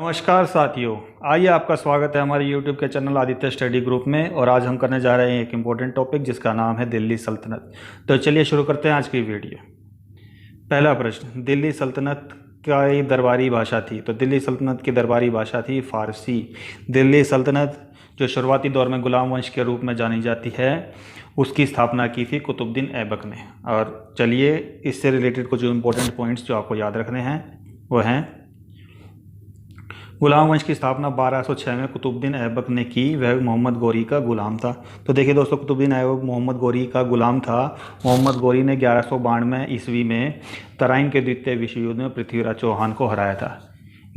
नमस्कार साथियों, आइए आपका स्वागत है हमारे YouTube के चैनल आदित्य स्टडी ग्रुप में। और आज हम करने जा रहे हैं एक इम्पोर्टेंट टॉपिक जिसका नाम है दिल्ली सल्तनत। तो चलिए शुरू करते हैं आज की वीडियो। पहला प्रश्न, दिल्ली सल्तनत की दरबारी भाषा थी। तो दिल्ली सल्तनत की दरबारी भाषा थी फारसी। दिल्ली सल्तनत जो शुरुआती दौर में गुलाम वंश के रूप में जानी जाती है, उसकी स्थापना की थी कुतुबुद्दीन ऐबक ने। और चलिए इससे रिलेटेड कुछ इम्पोर्टेंट पॉइंट्स जो आपको याद रखने हैं वो हैं, गुलाम वंश की स्थापना 1206 में कुतुबुद्दीन ऐबक ने की। वह मोहम्मद गौरी का गुलाम था। तो देखिए दोस्तों, कुतुबुद्दीन ऐबक मोहम्मद गौरी का गुलाम था। मोहम्मद गौरी ने 1192 ईस्वी में तराइन के द्वितीय विश्व युद्ध में पृथ्वीराज चौहान को हराया था।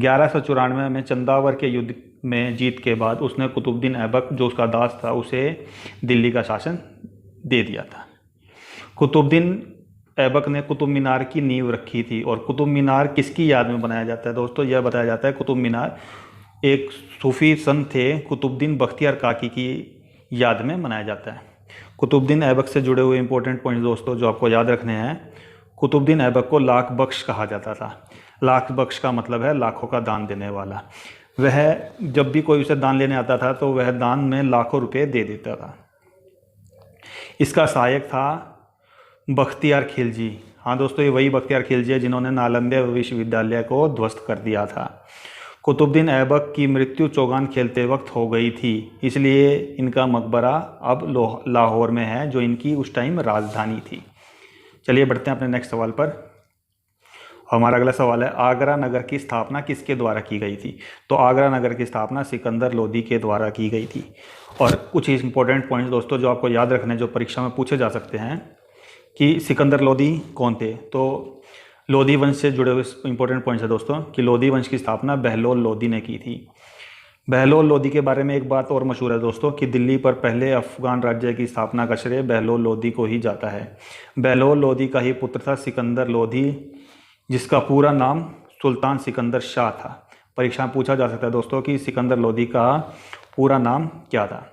1194 में चंदावर के युद्ध में जीत के बाद उसने कुतुबुद्दीन ऐबक, जो उसका दास था, उसे दिल्ली का शासन दे दिया था। कुतुबुद्दीन ऐबक ने कुतुब मीनार की नींव रखी थी। और कुतुब मीनार किसकी याद में बनाया जाता है दोस्तों? यह बताया जाता है कुतुब मीनार एक सूफी संत थे कुतुबुद्दीन बख्तियार काकी की याद में मनाया जाता है। कुतुबुद्दीन ऐबक से जुड़े हुए इंपॉर्टेंट पॉइंट्स दोस्तों जो आपको याद रखने हैं, कुतुबुद्दीन ऐबक को लाख बख्श कहा जाता था। लाख बख्श का मतलब है लाखों का दान देने वाला। वह जब भी कोई उसे दान लेने आता था तो वह दान में लाखों रुपये दे देता था। इसका सहायक था बख्तियार खिलजी। हाँ दोस्तों, ये वही बख्तियार खिलजी है जिन्होंने नालंदा विश्वविद्यालय को ध्वस्त कर दिया था। कुतुबुद्दीन ऐबक की मृत्यु चौगान खेलते वक्त हो गई थी, इसलिए इनका मकबरा अब लाहौर में है, जो इनकी उस टाइम राजधानी थी। चलिए बढ़ते हैं अपने नेक्स्ट सवाल पर। हमारा अगला सवाल है, आगरा नगर की स्थापना किसके द्वारा की गई थी? तो आगरा नगर की स्थापना सिकंदर लोदी के द्वारा की गई थी। और कुछ इंपॉर्टेंट पॉइंट्स दोस्तों जो आपको याद रखने, जो परीक्षा में पूछे जा सकते हैं कि सिकंदर लोदी कौन थे। तो लोदी वंश से जुड़े हुए इंपॉर्टेंट पॉइंट्स है दोस्तों कि लोदी वंश की स्थापना बहलोल लोदी ने की थी। बहलोल लोदी के बारे में एक बात और मशहूर है दोस्तों कि दिल्ली पर पहले अफगान राज्य की स्थापना का श्रेय बहलोल लोदी को ही जाता है। बहलोल लोदी का ही पुत्र था सिकंदर लोदी, जिसका पूरा नाम सुल्तान सिकंदर शाह था। परीक्षा में पूछा जा सकता है दोस्तों कि सिकंदर लोदी का पूरा नाम क्या था।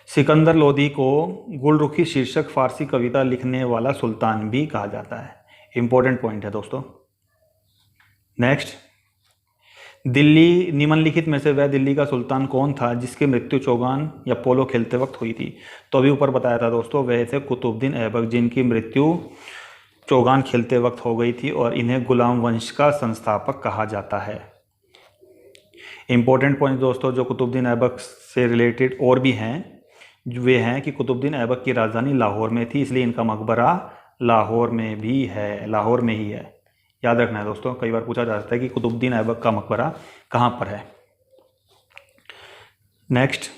सिकंदर लोदी को गुलरुखी शीर्षक फारसी कविता लिखने वाला सुल्तान भी कहा जाता है। इंपॉर्टेंट पॉइंट है दोस्तों। नेक्स्ट, दिल्ली निम्नलिखित में से वह दिल्ली का सुल्तान कौन था जिसकी मृत्यु चौगान या पोलो खेलते वक्त हुई थी? तो अभी ऊपर बताया था दोस्तों, वह थे कुतुबुद्दीन ऐबक, जिनकी मृत्यु चौगान खेलते वक्त हो गई थी और इन्हें गुलाम वंश का संस्थापक कहा जाता है। इंपॉर्टेंट पॉइंट दोस्तों जो कुतुबुद्दीन ऐबक से रिलेटेड और भी हैं, वे हैं कि कुतुबुद्दीन ऐबक की राजधानी लाहौर में थी, इसलिए इनका मकबरा लाहौर में भी है, लाहौर में ही है। याद रखना है दोस्तों, कई बार पूछा जा सकता है कि कुतुबुद्दीन ऐबक का मकबरा कहाँ पर है। नेक्स्ट,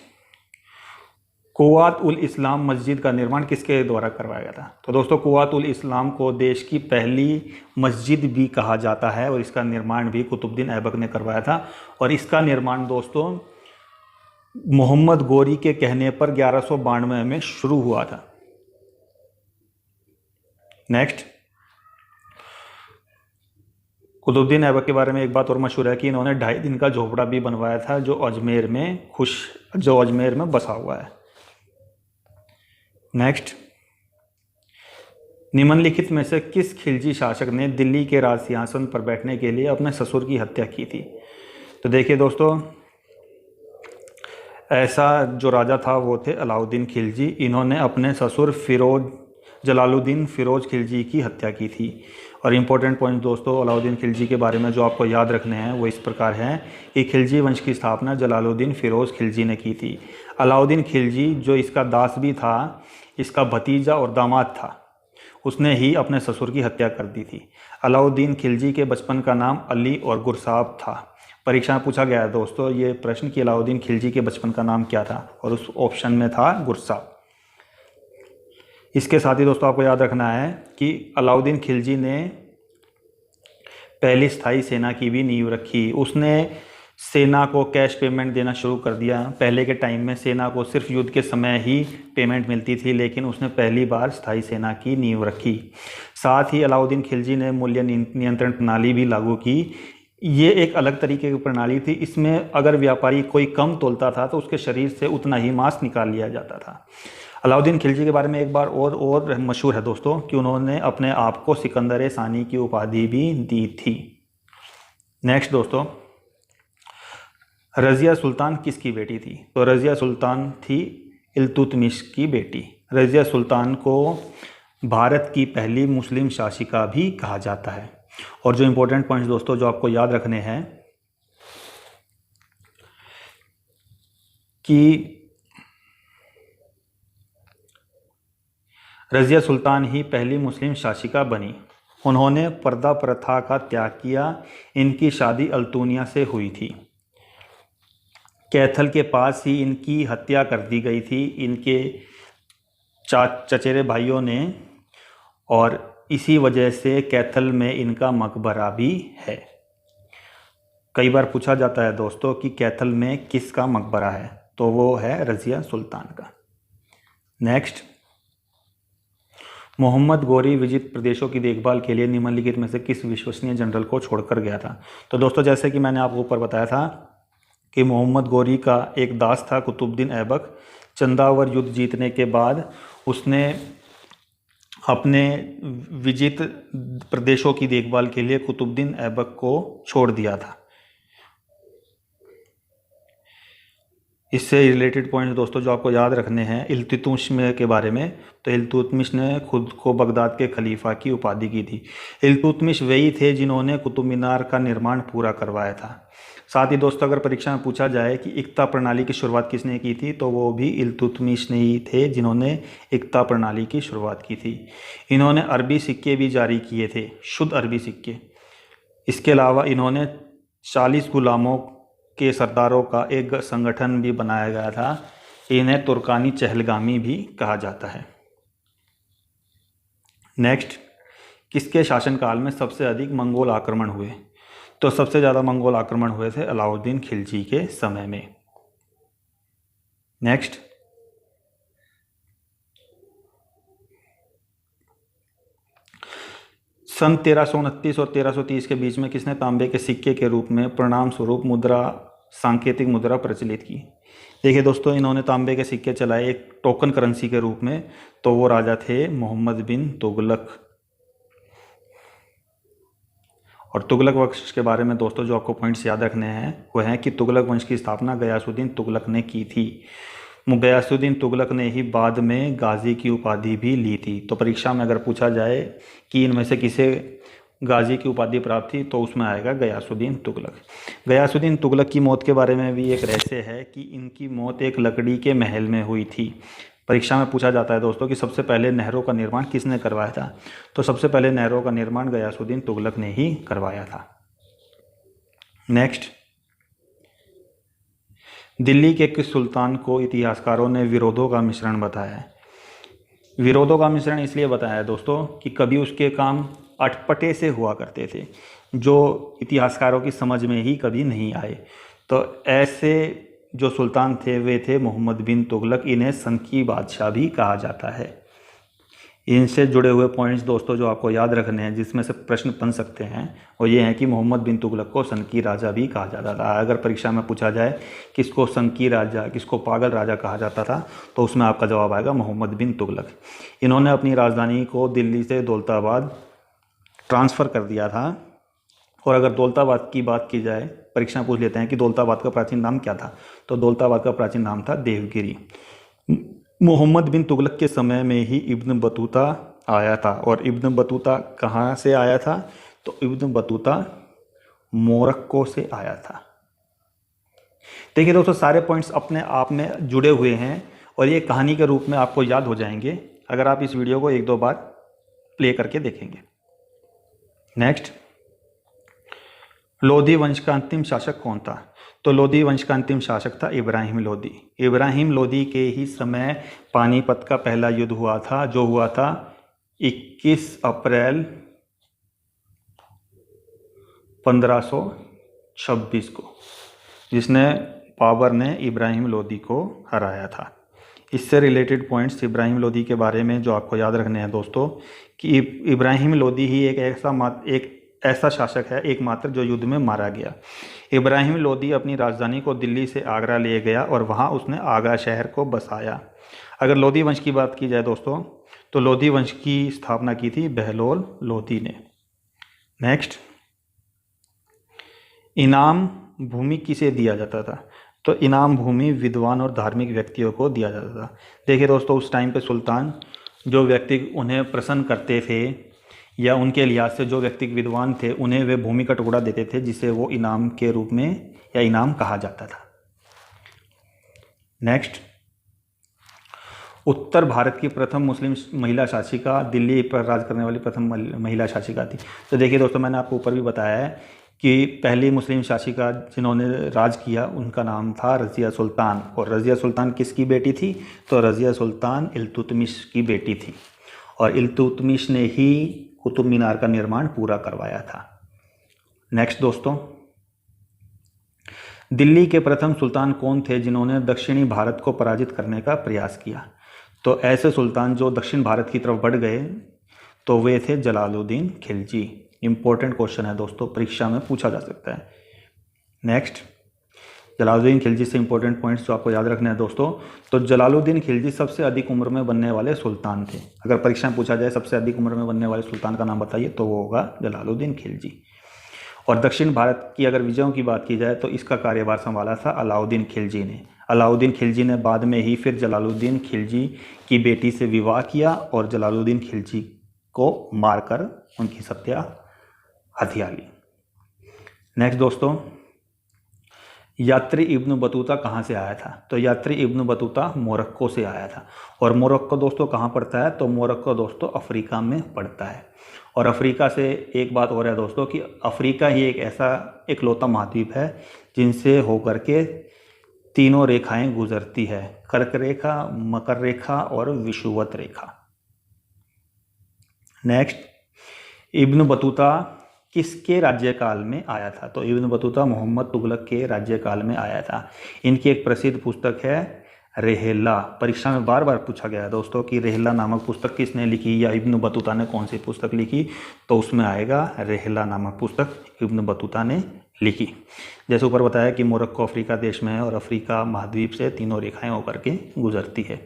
कुव्वात उल इस्लाम मस्जिद का निर्माण किसके द्वारा करवाया गया था? तो दोस्तों, कुव्वात उल इस्लाम को देश की पहली मस्जिद भी कहा जाता है और इसका निर्माण भी कुतुबुद्दीन ऐबक ने करवाया था। और इसका निर्माण दोस्तों मोहम्मद गौरी के कहने पर 1192 में शुरू हुआ था। नेक्स्ट, कुतुबुद्दीन ऐबक के बारे में एक बात और मशहूर है कि इन्होंने 2.5 दिन का झोपड़ा भी बनवाया था जो अजमेर में बसा हुआ है। नेक्स्ट, निम्नलिखित में से किस खिलजी शासक ने दिल्ली के राज सिंहासन पर बैठने के लिए अपने ससुर की हत्या की थी? तो देखिए दोस्तों, ऐसा जो राजा था वो थे अलाउद्दीन खिलजी। इन्होंने अपने ससुर जलालुद्दीन फिरोज खिलजी की हत्या की थी। और इम्पोर्टेंट पॉइंट दोस्तों अलाउद्दीन खिलजी के बारे में जो आपको याद रखने हैं वो इस प्रकार हैं कि खिलजी वंश की स्थापना जलालुद्दीन फिरोज खिलजी ने की थी। अलाउद्दीन खिलजी जो इसका दास भी था, इसका भतीजा और दामाद था, उसने ही अपने ससुर की हत्या कर दी थी। अलाउद्दीन खिलजी के बचपन का नाम अली और गुरसाब था। परीक्षा में पूछा गया है दोस्तों ये प्रश्न कि अलाउद्दीन खिलजी के बचपन का नाम क्या था, और उस ऑप्शन में था गुरसाब। इसके साथ ही दोस्तों आपको याद रखना है कि अलाउद्दीन खिलजी ने पहली स्थायी सेना की भी नींव रखी। उसने सेना को कैश पेमेंट देना शुरू कर दिया। पहले के टाइम में सेना को सिर्फ युद्ध के समय ही पेमेंट मिलती थी, लेकिन उसने पहली बार स्थायी सेना की नींव रखी। साथ ही अलाउद्दीन खिलजी ने मूल्य नियंत्रण प्रणाली भी लागू की। ये एक अलग तरीके की प्रणाली थी। इसमें अगर व्यापारी कोई कम तोलता था तो उसके शरीर से उतना ही मांस निकाल लिया जाता था। अलाउद्दीन खिलजी के बारे में एक बार और मशहूर है दोस्तों कि उन्होंने अपने आप को सिकंदर सानी की उपाधि भी दी थी। नेक्स्ट दोस्तों, रज़िया सुल्तान किसकी बेटी थी? तो रज़िया सुल्तान थी इल्तुतमिश की बेटी। रज़िया सुल्तान को भारत की पहली मुस्लिम शासिका भी कहा जाता है। और जो इम्पोर्टेंट पॉइंट्स दोस्तों जो आपको याद रखने हैं कि रज़िया सुल्तान ही पहली मुस्लिम शासिका बनी। उन्होंने पर्दा प्रथा का त्याग किया। इनकी शादी अल्तुनिया से हुई थी। कैथल के पास ही इनकी हत्या कर दी गई थी इनके चचेरे भाइयों ने, और इसी वजह से कैथल में इनका मकबरा भी है। कई बार पूछा जाता है दोस्तों कि कैथल में किसका मकबरा है, तो वो है रज़िया सुल्तान का। नेक्स्ट, मोहम्मद गौरी विजित प्रदेशों की देखभाल के लिए निम्नलिखित में से किस विश्वसनीय जनरल को छोड़कर गया था? तो दोस्तों जैसे कि मैंने आपको ऊपर बताया था कि मोहम्मद गौरी का एक दास था कुतुबुद्दीन ऐबक। चंदावर युद्ध जीतने के बाद उसने अपने विजित प्रदेशों की देखभाल के लिए कुतुबुद्दीन ऐबक को छोड़ दिया था। इससे रिलेटेड पॉइंट्स दोस्तों जो आपको याद रखने हैं इल्तुतमिश के बारे में, तो इल्तुतमिश ने खुद को बगदाद के खलीफा की उपाधि की थी। इल्तुतमिश वही थे जिन्होंने कुतुब मीनार का निर्माण पूरा करवाया था। साथ ही दोस्तों अगर परीक्षा में पूछा जाए कि इक्ता प्रणाली की शुरुआत किसने की थी, तो वो भी इल्तुतमिश ने ही थे जिन्होंने इक्ता प्रणाली की शुरुआत की थी। इन्होंने अरबी सिक्के भी जारी किए थे, शुद्ध अरबी सिक्के। इसके अलावा इन्होंने 40 गुलामों के सरदारों का एक संगठन भी बनाया गया था। इन्हें तुर्कानी चहलगामी भी कहा जाता है। नेक्स्ट, किसके शासनकाल में सबसे अधिक मंगोल आक्रमण हुए? तो सबसे ज़्यादा मंगोल आक्रमण हुए थे अलाउद्दीन खिलजी के समय में। नेक्स्ट, सन 1329 और 1330 के बीच में किसने तांबे के सिक्के के रूप में परिणाम स्वरूप मुद्रा सांकेतिक मुद्रा प्रचलित की? देखिए दोस्तों इन्होंने तांबे के सिक्के चलाए एक टोकन करेंसी के रूप में, तो वो राजा थे मोहम्मद बिन तुगलक। और तुगलक वंश के बारे में दोस्तों जो आपको पॉइंट्स याद रखने हैं वो हैं कि तुगलक वंश की स्थापना गयासुद्दीन तुगलक ने की थी। गयासुद्दीन तुगलक ने ही बाद में गाजी की उपाधि भी ली थी। तो परीक्षा में अगर पूछा जाए कि इनमें से किसे गाजी की उपाधि प्राप्त थी, तो उसमें आएगा गयासुद्दीन तुगलक। गयासुद्दीन तुगलक की मौत के बारे में भी एक रहस्य है कि इनकी मौत एक लकड़ी के महल में हुई थी। परीक्षा में पूछा जाता है दोस्तों कि सबसे पहले नहरों का निर्माण किसने करवाया था, तो सबसे पहले नहरों का निर्माण गयासुद्दीन तुगलक ने ही करवाया था। नेक्स्ट, दिल्ली के किस सुल्तान को इतिहासकारों ने विरोधों का मिश्रण बताया है? विरोधों का मिश्रण इसलिए बताया है दोस्तों कि कभी उसके काम अटपटे से हुआ करते थे जो इतिहासकारों की समझ में ही कभी नहीं आए। तो ऐसे जो सुल्तान थे वे थे मोहम्मद बिन तुगलक। इन्हें सन की बादशाह भी कहा जाता है। इनसे जुड़े हुए पॉइंट्स दोस्तों जो आपको याद रखने हैं जिसमें से प्रश्न बन सकते हैं वो ये हैं कि मोहम्मद बिन तुगलक को सन की राजा भी कहा जाता था। अगर परीक्षा में पूछा जाए किसको सन की राजा किसको पागल राजा कहा जाता था, तो उसमें आपका जवाब आएगा मोहम्मद बिन तुगलक। इन्होंने अपनी राजधानी को दिल्ली से दौलताबाद ट्रांसफ़र कर दिया था। और अगर दौलताबाद की बात की जाए, परीक्षा पूछ लेते हैं कि दौलताबाद का प्राचीन नाम क्या था, तो दौलताबाद का प्राचीन नाम था देवगिरी। मोहम्मद बिन तुगलक के समय में ही इब्न बतूता आया था। और इब्न बतूता कहाँ से आया था, तो इब्न बतूता मोरक्को से आया था। देखिए दोस्तों सारे पॉइंट्स अपने आप में जुड़े हुए हैं और ये कहानी के रूप में आपको याद हो जाएंगे अगर आप इस वीडियो को 1-2 बार प्ले करके देखेंगे। नेक्स्ट, लोधी वंश का अंतिम शासक कौन था? तो लोधी वंश का अंतिम शासक था इब्राहिम लोधी। इब्राहिम लोधी के ही समय पानीपत का पहला युद्ध हुआ था, जो हुआ था 21 अप्रैल 1526 को, जिसने बाबर ने इब्राहिम लोधी को हराया था। इससे रिलेटेड पॉइंट्स इब्राहिम लोधी के बारे में जो आपको याद रखने हैं दोस्तों कि इब्राहिम लोधी ही एक ऐसा शासक है एकमात्र जो युद्ध में मारा गया। इब्राहिम लोधी अपनी राजधानी को दिल्ली से आगरा ले गया और वहाँ उसने आगरा शहर को बसाया। अगर लोधी वंश की बात की जाए दोस्तों तो लोधी वंश की स्थापना की थी बहलोल लोधी ने। नेक्स्ट, इनाम भूमि किसे दिया जाता था? तो इनाम भूमि विद्वान और धार्मिक व्यक्तियों को दिया जाता था। देखिए दोस्तों, उस टाइम पे सुल्तान जो व्यक्ति उन्हें प्रसन्न करते थे या उनके लिहाज से जो व्यक्ति विद्वान थे, उन्हें वे भूमि का टुकड़ा देते थे, जिसे वो इनाम के रूप में या इनाम कहा जाता था। नेक्स्ट, उत्तर भारत की प्रथम मुस्लिम महिला शासिका, दिल्ली पर राज करने वाली प्रथम महिला शासिका थी। तो देखिए दोस्तों, मैंने आपको ऊपर भी बताया है कि पहली मुस्लिम शासिका जिन्होंने राज किया उनका नाम था रज़िया सुल्तान। और रज़िया सुल्तान किसकी बेटी थी? तो रज़िया सुल्तान इल्तुतमिश की बेटी थी, और इल्तुतमिश ने ही कुतुब मीनार का निर्माण पूरा करवाया था। नेक्स्ट दोस्तों, दिल्ली के प्रथम सुल्तान कौन थे जिन्होंने दक्षिणी भारत को पराजित करने का प्रयास किया? तो ऐसे सुल्तान जो दक्षिण भारत की तरफ बढ़ गए तो वे थे जलालुद्दीन खिलजी। इंपॉर्टेंट क्वेश्चन है दोस्तों, परीक्षा में पूछा जा सकता है। नेक्स्ट, जलालुद्दीन खिलजी से इंपॉर्टेंट पॉइंट्स जो आपको याद रखने हैं दोस्तों, तो जलालुद्दीन खिलजी सबसे अधिक उम्र में बनने वाले सुल्तान थे। अगर परीक्षा में पूछा जाए सबसे अधिक उम्र में बनने वाले सुल्तान का नाम बताइए, तो वो होगा जलालुद्दीन खिलजी। और दक्षिण भारत की अगर विजयों की बात की जाए तो इसका कार्यभार संभाला था अलाउद्दीन खिलजी ने। अलाउद्दीन खिलजी ने बाद में ही फिर जलालुद्दीन खिलजी की बेटी से विवाह किया और जलालुद्दीन खिलजी को मारकर उनकी हत्या ली। नेक्स्ट दोस्तों, यात्री इब्न बतूता कहाँ से आया था? तो यात्री इब्न बतूता मोरक्को से आया था। और मोरक्को दोस्तों कहाँ पड़ता है? तो मोरक्को दोस्तों अफ्रीका में पड़ता है। और अफ्रीका से एक बात हो रहा है दोस्तों कि अफ्रीका ही एक ऐसा इकलौता महाद्वीप है जिनसे होकर के तीनों रेखाएं गुजरती है, कर्क रेखा, मकर रेखा और विषुवत रेखा। नेक्स्ट, इब्न बतूता किसके राज्यकाल में आया था? तो इब्न बतूता मोहम्मद तुगलक के राज्यकाल में आया था। इनकी एक प्रसिद्ध पुस्तक है रेहला। परीक्षा में बार बार पूछा गया है दोस्तों कि रेहला नामक पुस्तक किसने लिखी या इब्न बतूता ने कौन सी पुस्तक लिखी, तो उसमें आएगा रेहला नामक पुस्तक इब्न बतूता ने लिखी। जैसे ऊपर बताया कि मोरक्को अफ्रीका देश में है और अफ्रीका महाद्वीप से तीनों रेखाएं होकर के गुजरती है।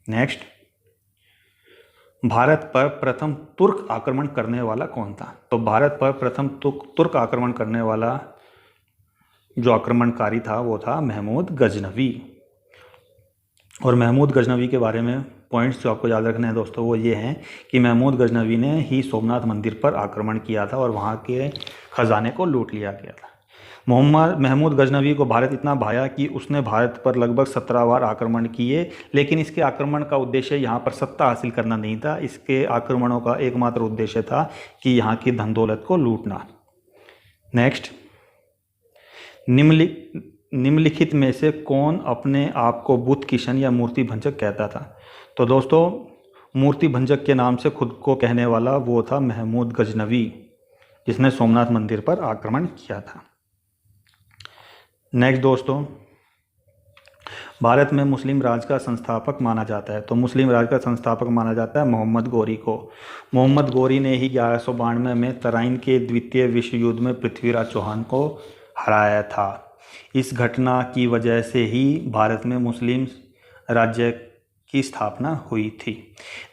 नेक्स्ट, भारत पर प्रथम तुर्क आक्रमण करने वाला कौन था? तो भारत पर प्रथम तुर्क आक्रमण करने वाला जो आक्रमणकारी था वो था महमूद गजनवी। और महमूद गजनवी के बारे में पॉइंट्स जो आपको याद रखने हैं दोस्तों वो ये हैं कि महमूद गजनवी ने ही सोमनाथ मंदिर पर आक्रमण किया था और वहाँ के खजाने को लूट लिया गया था। महमूद गजनवी को भारत इतना भाया कि उसने भारत पर लगभग 17 बार आक्रमण किए, लेकिन इसके आक्रमण का उद्देश्य यहाँ पर सत्ता हासिल करना नहीं था। इसके आक्रमणों का एकमात्र उद्देश्य था कि यहाँ की धन दौलत को लूटना। नेक्स्ट, निम्नलिखित में से कौन अपने आप को बुत किशन या मूर्ति भंजक कहता था? तो दोस्तों मूर्ति भंजक के नाम से खुद को कहने वाला वो था महमूद गजनवी, जिसने सोमनाथ मंदिर पर आक्रमण किया था। नेक्स्ट दोस्तों, भारत में मुस्लिम राज का संस्थापक माना जाता है। तो मुस्लिम राज का संस्थापक माना जाता है मोहम्मद गोरी को। मोहम्मद गोरी ने ही 1192 में तराइन के द्वितीय विश्व युद्ध में पृथ्वीराज चौहान को हराया था। इस घटना की वजह से ही भारत में मुस्लिम राज्य की स्थापना हुई थी।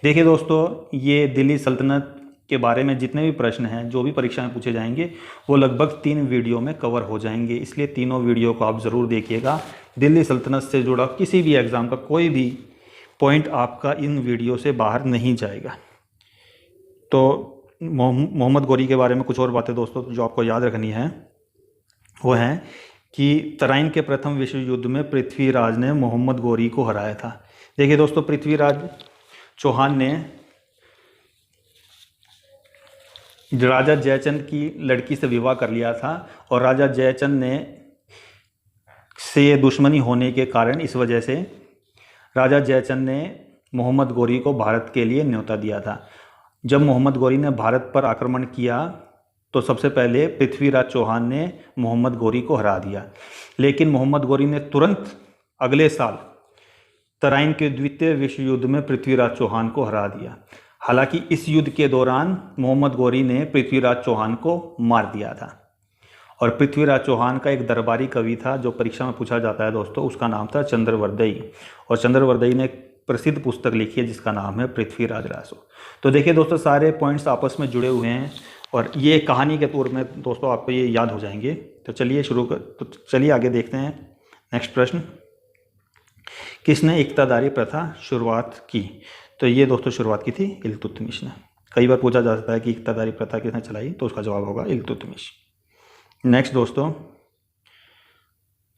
देखिए दोस्तों, ये दिल्ली सल्तनत के बारे में जितने भी प्रश्न हैं जो भी परीक्षा में पूछे जाएंगे वो लगभग 3 वीडियो में कवर हो जाएंगे, इसलिए तीनों वीडियो को आप ज़रूर देखिएगा। दिल्ली सल्तनत से जुड़ा किसी भी एग्ज़ाम का कोई भी पॉइंट आपका इन वीडियो से बाहर नहीं जाएगा। तो मोहम्मद गोरी के बारे में कुछ और बातें दोस्तों जो आपको याद रखनी है वो है कि तराइन के प्रथम विश्व युद्ध में पृथ्वीराज ने मोहम्मद गोरी को हराया था। देखिए दोस्तों, पृथ्वीराज चौहान ने राजा जयचंद की लड़की से विवाह कर लिया था और राजा जयचंद ने से दुश्मनी होने के कारण इस वजह से राजा जयचंद ने मोहम्मद गोरी को भारत के लिए न्योता दिया था। जब मोहम्मद गोरी ने भारत पर आक्रमण किया तो सबसे पहले पृथ्वीराज चौहान ने मोहम्मद गोरी को हरा दिया, लेकिन मोहम्मद गोरी ने तुरंत अगले साल तराइन के द्वितीय विश्व युद्ध में पृथ्वीराज चौहान को हरा दिया। हालांकि इस युद्ध के दौरान मोहम्मद गोरी ने पृथ्वीराज चौहान को मार दिया था। और पृथ्वीराज चौहान का एक दरबारी कवि था जो परीक्षा में पूछा जाता है दोस्तों, उसका नाम था चंद्रवर्दई। और चंद्रवर्दई ने एक प्रसिद्ध पुस्तक लिखी है जिसका नाम है पृथ्वीराज रासो। तो देखिए दोस्तों, सारे पॉइंट्स आपस में जुड़े हुए हैं और ये कहानी के तौर में दोस्तों आपको ये याद हो जाएंगे। तो चलिए आगे देखते हैं। नेक्स्ट प्रश्न, किसने इक्तादारी प्रथा शुरुआत की? तो ये दोस्तों शुरुआत की थी इल्तुतमिश ने। कई बार पूछा जा सकता है कि इक्तादारी प्रथा किसने चलाई, तो उसका जवाब होगा इल्तुतमिश। नेक्स्ट दोस्तों,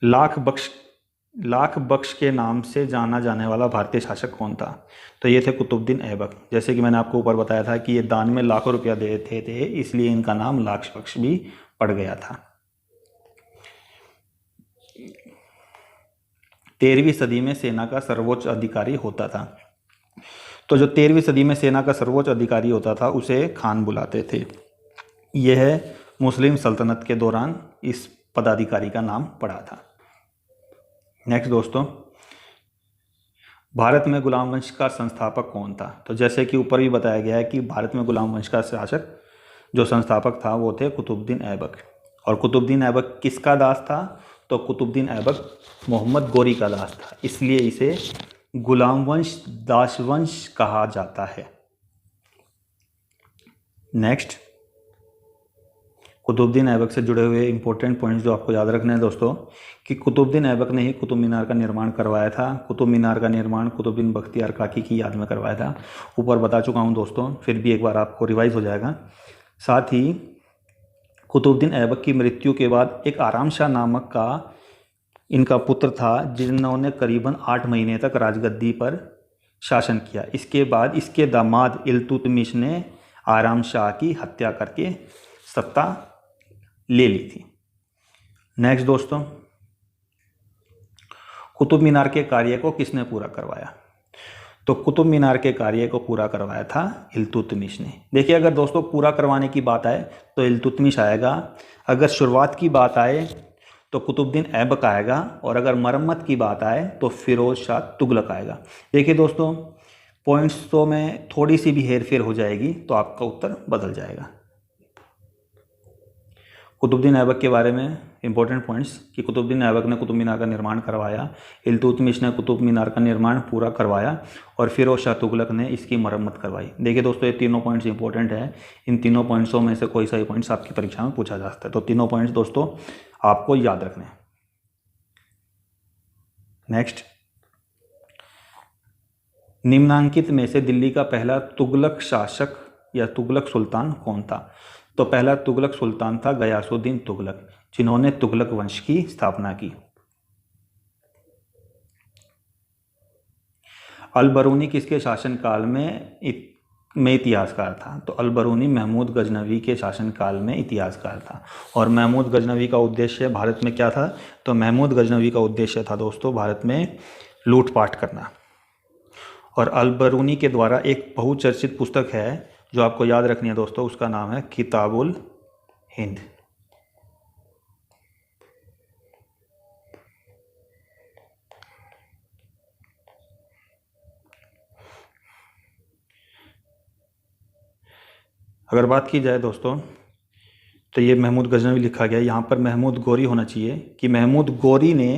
लाख बख्श के नाम से जाना जाने वाला भारतीय शासक कौन था? तो ये थे कुतुबुद्दीन ऐबक। जैसे कि मैंने आपको ऊपर बताया था कि ये दान में लाखों रुपया देते थे, इसलिए इनका नाम लाख बख्श भी पड़ गया था। 13वीं सदी में सेना का सर्वोच्च अधिकारी होता था। तो जो 13वीं सदी में सेना का सर्वोच्च अधिकारी होता था उसे खान बुलाते थे। यह मुस्लिम सल्तनत के दौरान इस पदाधिकारी का नाम पड़ा था। नेक्स्ट दोस्तों, भारत में गुलाम वंश का संस्थापक कौन था? तो जैसे कि ऊपर भी बताया गया है कि भारत में गुलाम वंश का शासक जो संस्थापक था वो थे कुतुबुद्दीन ऐबक। और कुतुबुद्दीन ऐबक किसका दास था? तो कुतुबुद्दीन ऐबक मोहम्मद गौरी का दास था, इसलिए इसे गुलाम वंश दासवंश कहा जाता है। नेक्स्ट, कुतुबुद्दीन ऐबक से जुड़े हुए इंपॉर्टेंट पॉइंट्स जो आपको याद रखने हैं दोस्तों, कि कुतुबुद्दीन ऐबक ने ही कुतुब मीनार का निर्माण करवाया था। कुतुब मीनार का निर्माण कुतुबुद्दीन बख्तियार काकी की याद में करवाया था। ऊपर बता चुका हूं दोस्तों, फिर भी एक बार आपको रिवाइज हो जाएगा। साथ ही कुतुबुद्दीन ऐबक की मृत्यु के बाद एक आराम शाह नामक का इनका पुत्र था, जिन्होंने करीबन 8 महीने तक राजगद्दी पर शासन किया। इसके बाद इसके दामाद इल्तुतमिश ने आराम शाह की हत्या करके सत्ता ले ली थी। नेक्स्ट दोस्तों, कुतुब मीनार के कार्य को किसने पूरा करवाया? तो कुतुब मीनार के कार्य को पूरा करवाया था इल्तुतमिश ने। देखिए, अगर दोस्तों पूरा करवाने की बात आए तो इल्तुतमिश आएगा, अगर शुरुआत की बात आए तो कुतुबुद्दीन ऐबक आएगा, और अगर मरम्मत की बात आए तो फिरोज शाह तुगलक आएगा। देखिए दोस्तों, पॉइंट्स तो में थोड़ी सी भी हेरफेर हो जाएगी तो आपका उत्तर बदल जाएगा। कुतुबुद्दीन ऐबक के बारे में इंपॉर्टेंट पॉइंट्स कि कुतुबुद्दीन ऐबक ने कुतुब मीनार का निर्माण करवाया, इल्तुतमिश ने कुतुब मीनार का निर्माण पूरा करवाया, और फिरोज शाह तुगलक ने इसकी मरम्मत करवाई। देखिए दोस्तों, ये तीनों पॉइंट्स इंपॉर्टेंट हैं। इन तीनों पॉइंट्सों में से कोई सा भी पॉइंट्स आपकी परीक्षा में पूछा जा सकता है, तो तीनों पॉइंट्स दोस्तों आपको याद रखने हैं। नेक्स्ट, निम्नांकित में से दिल्ली का पहला तुगलक शासक या तुगलक सुल्तान कौन था? तो पहला तुगलक सुल्तान था गयासुद्दीन तुगलक, जिन्होंने तुगलक वंश की स्थापना की। अल बरूनी किसके शासनकाल में इतिहासकार था? तो अल बरूनी महमूद गजनवी के शासनकाल में इतिहासकार था। और महमूद गजनवी का उद्देश्य भारत में क्या था? तो महमूद गजनवी का उद्देश्य था दोस्तों भारत में लूटपाट करना। और अल बरूनी के द्वारा एक बहुचर्चित पुस्तक है जो आपको याद रखनी है दोस्तों, उसका नाम है किताबुल हिंद। अगर बात की जाए दोस्तों तो ये महमूद गजनवी लिखा गया, यहाँ पर महमूद गौरी होना चाहिए कि महमूद गौरी ने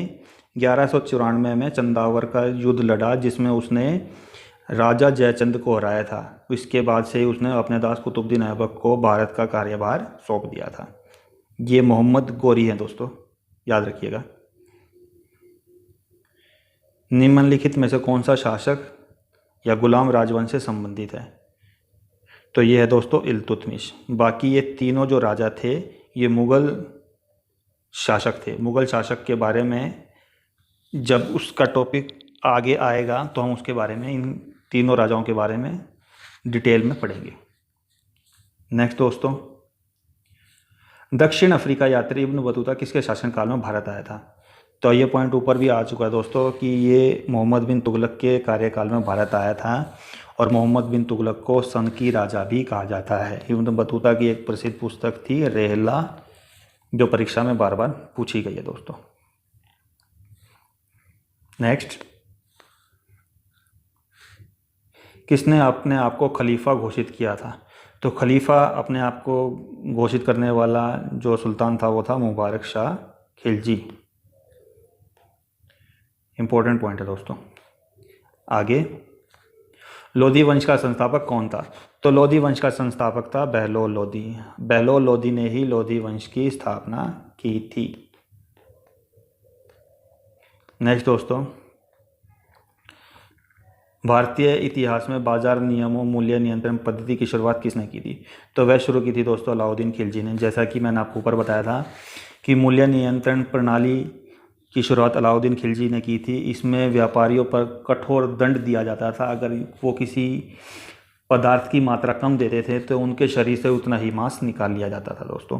1194 में चंदावर का युद्ध लड़ा, जिसमें उसने राजा जयचंद को हराया था। इसके बाद से उसने अपने दास कुतुबुद्दीन ऐबक को भारत का कार्यभार सौंप दिया था। ये मोहम्मद गौरी हैं दोस्तों, याद रखिएगा। निम्नलिखित में से कौन सा शासक या गुलाम राजवंश से संबंधित है? तो ये है दोस्तों इल्तुतमिश। बाकी ये तीनों जो राजा थे ये मुग़ल शासक थे। मुग़ल शासक के बारे में जब उसका टॉपिक आगे आएगा तो हम उसके बारे में, इन तीनों राजाओं के बारे में डिटेल में पढ़ेंगे। नेक्स्ट दोस्तों, दक्षिण अफ्रीका यात्री इब्न बतूता किसके शासनकाल में भारत आया था? तो ये पॉइंट ऊपर भी आ चुका है दोस्तों कि ये मोहम्मद बिन तुगलक के कार्यकाल में भारत आया था, और मोहम्मद बिन तुगलक को सन की राजा भी कहा जाता है। इब्न बतूता की एक प्रसिद्ध पुस्तक थी रेहला, जो परीक्षा में बार बार पूछी गई है दोस्तों। नेक्स्ट, किसने अपने आप को खलीफा घोषित किया था? तो खलीफा अपने आप को घोषित करने वाला जो सुल्तान था वो था मुबारक शाह खिलजी। इंपॉर्टेंट पॉइंट है दोस्तों। आगे, लोधी वंश का संस्थापक कौन था? तो लोधी वंश का संस्थापक था बहलोल लोधी। बहलोल लोधी ने ही लोधी वंश की स्थापना की थी। नेक्स्ट दोस्तों, भारतीय इतिहास में बाजार नियमों मूल्य नियंत्रण पद्धति की शुरुआत किसने की थी? तो वह शुरू की थी दोस्तों अलाउद्दीन खिलजी ने। जैसा कि मैंने आपको ऊपर बताया था कि मूल्य नियंत्रण प्रणाली की शुरुआत अलाउद्दीन खिलजी ने की थी। इसमें व्यापारियों पर कठोर दंड दिया जाता था। अगर वो किसी पदार्थ की मात्रा कम देते थे तो उनके शरीर से उतना ही मांस निकाल लिया जाता था दोस्तों।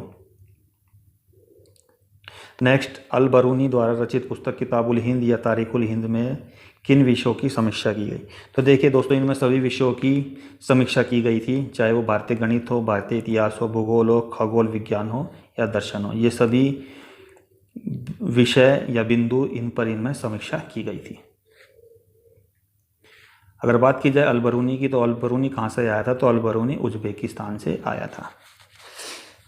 नेक्स्ट, अल बरूनी द्वारा रचित पुस्तक किताबुल हिंद या तारीखुल हिंद में किन विषयों की समीक्षा की गई? तो देखिए दोस्तों, इनमें सभी विषयों की समीक्षा की गई थी, चाहे वो भारतीय गणित हो, भारतीय इतिहास हो, भूगोल हो, खगोल विज्ञान हो या दर्शन हो। ये सभी विषय या बिंदु इनमें समीक्षा की गई थी। अगर बात की जाए अल बरूनी की, तो अल बरूनी कहाँ से आया था? तो अल बरूनी उज्बेकिस्तान से आया था।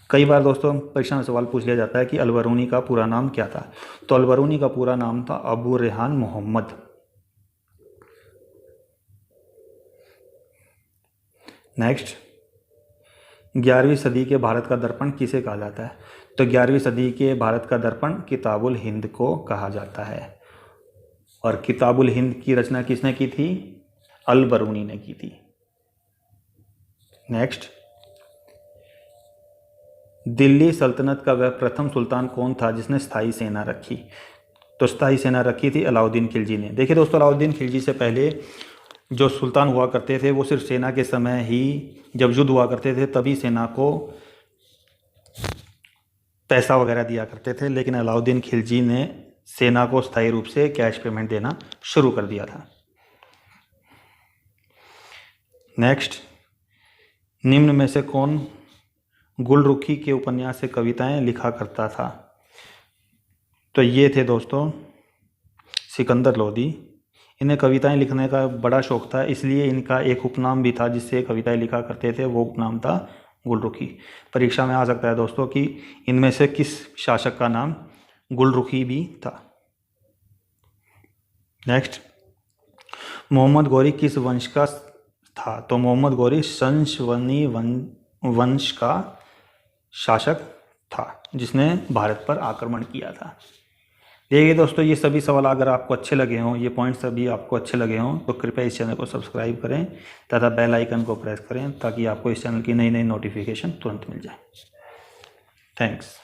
कई बार दोस्तों परीक्षा में सवाल पूछ लिया जाता है कि अल बरूनी का पूरा नाम क्या था? तो अल बरूनी का पूरा नाम था अबू रेहान मोहम्मद। नेक्स्ट, 11वीं सदी के भारत का दर्पण किसे कहा जाता है? तो 11वीं सदी के भारत का दर्पण किताबुल हिंद को कहा जाता है। और किताबुल हिंद की रचना किसने की थी? अल बरूनी ने की थी। नेक्स्ट, दिल्ली सल्तनत का वह प्रथम सुल्तान कौन था जिसने स्थायी सेना रखी? तो स्थायी सेना रखी थी अलाउद्दीन खिलजी ने। देखिए दोस्तों, अलाउद्दीन खिलजी से पहले जो सुल्तान हुआ करते थे वो सिर्फ सेना के समय ही, जब युद्ध हुआ करते थे तभी सेना को पैसा वगैरह दिया करते थे। लेकिन अलाउद्दीन खिलजी ने सेना को स्थायी रूप से कैश पेमेंट देना शुरू कर दिया था। नेक्स्ट, निम्न में से कौन गुलरुखी के उपन्यास से कविताएं लिखा करता था? तो ये थे दोस्तों सिकंदर लोधी। इन्हें कविताएं लिखने का बड़ा शौक था, इसलिए इनका एक उपनाम भी था जिससे कविताएं लिखा करते थे, वो उपनाम था गुलरुखी। परीक्षा में आ सकता है दोस्तों कि इनमें से किस शासक का नाम गुलरुखी भी था। नेक्स्ट, मोहम्मद गौरी किस वंश का था? तो मोहम्मद गौरी संशवनी वंश का शासक था जिसने भारत पर आक्रमण किया था। देखिए दोस्तों, ये सभी सवाल अगर आपको अच्छे लगे हों, ये पॉइंट्स सभी आपको अच्छे लगे हों, तो कृपया इस चैनल को सब्सक्राइब करें तथा बेल आइकन को प्रेस करें ताकि आपको इस चैनल की नई नई नोटिफिकेशन तुरंत मिल जाए। थैंक्स।